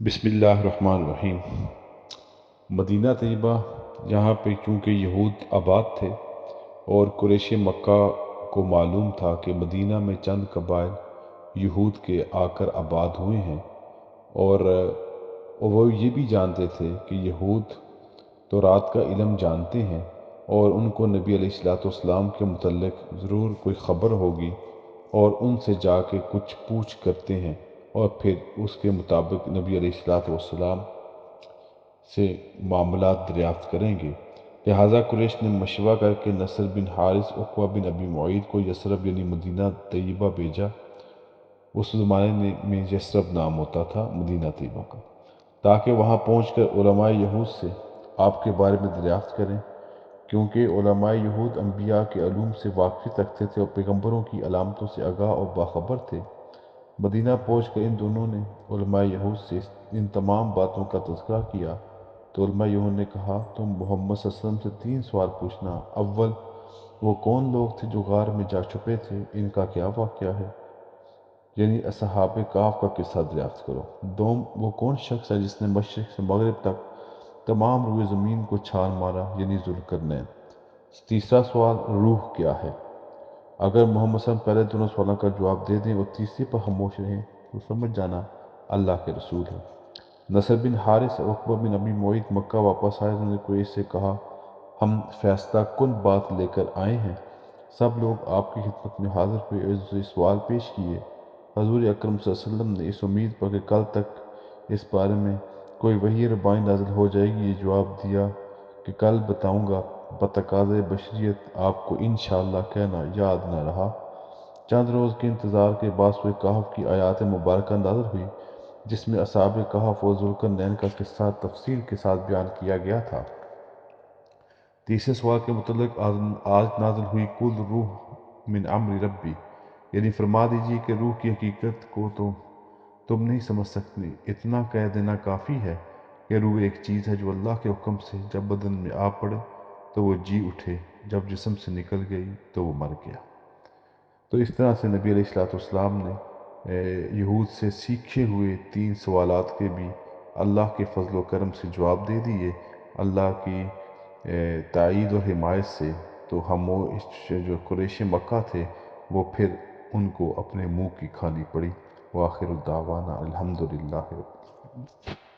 بسم اللہ الرحمن الرحیم۔ مدینہ طیبہ یہاں پہ چونکہ یہود آباد تھے اور قریش مکہ کو معلوم تھا کہ مدینہ میں چند قبائل یہود کے آ کر آباد ہوئے ہیں، اور وہ یہ بھی جانتے تھے کہ یہود تورات کا علم جانتے ہیں اور ان کو نبی علیہ السلام کے متعلق ضرور کوئی خبر ہوگی، اور ان سے جا کے کچھ پوچھ کرتے ہیں اور پھر اس کے مطابق نبی علیہ السلام سے معاملات دریافت کریں گے۔ لہٰذا قریش نے مشورہ کر کے نصر بن حارث، عقبہ بن ابی معیط کو یثرب یعنی مدینہ طیبہ بھیجا۔ اس زمانے میں یثرب نام ہوتا تھا مدینہ طیبہ کا، تاکہ وہاں پہنچ کر علماء یہود سے آپ کے بارے میں دریافت کریں، کیونکہ علماء یہود انبیاء کے علوم سے واقفیت رکھتے تھے اور پیغمبروں کی علامتوں سے آگاہ اور باخبر تھے۔ مدینہ پہنچ کر ان دونوں نے علماء یہود سے ان تمام باتوں کا تذکرہ کیا، تو علماء یہود نے کہا، تم محمد صلی اللہ علیہ وسلم سے 3 سوال پوچھنا۔ اول، وہ کون لوگ تھے جو غار میں جا چھپے تھے، ان کا کیا واقعہ ہے؟ یعنی اصحاب کہف کا قصہ دریافت کرو۔ دوم، وہ کون شخص ہے جس نے مشرق سے مغرب تک تمام روئے زمین کو چھان مارا، یعنی ذوالقرنین۔ تیسرا سوال، روح کیا ہے؟ اگر محمد صلی اللہ علیہ وسلم پہلے دونوں سوالوں کا جواب دے دیں اور تیسرے پر خاموش رہیں تو سمجھ جانا اللہ کے رسول ہے۔ نصر بن حارث اور عقبہ بن ابی معیط مکہ واپس آئے، انہوں نے قریش سے کہا، ہم فیصلہ کن بات لے کر آئے ہیں۔ سب لوگ آپ کی خدمت میں حاضر ہوئے اور اسے سوال پیش کیے۔ حضور اکرم صلی اللہ علیہ وسلم نے اس امید پر کہ کل تک اس بارے میں کوئی وحی ربانی نازل ہو جائے گی، یہ جواب دیا کہ کل بتاؤں گا۔ بتقاضۂ بشریت آپ کو انشاءاللہ کہنا یاد نہ رہا۔ چند روز کے انتظار کے بعد سورہ کہف کی آیات مبارکہ نازل ہوئی، جس میں اصحاب کہف اور ذوالقرنین کا قصہ تفصیل کے ساتھ بیان کیا گیا تھا۔ تیسرے سوال کے متعلق آج نازل ہوئی، کل روح من امر ربی، یعنی فرما دیجیے کہ روح کی حقیقت کو تو تم نہیں سمجھ سکتے، اتنا کہہ دینا کافی ہے کہ روح ایک چیز ہے جو اللہ کے حکم سے جب بدن میں آ پڑے تو وہ جی اٹھے، جب جسم سے نکل گئی تو وہ مر گیا۔ تو اس طرح سے نبی علیہ السلام نے یہود سے سیکھے ہوئے 3 سوالات کے بھی اللہ کے فضل و کرم سے جواب دے دیے، اللہ کی تائید و حمایت سے۔ تو ہم وہ جو قریش مکہ تھے وہ پھر ان کو اپنے منہ کی کھانی پڑی۔ وآخر الدعوانا الحمدللہ رب العالمین۔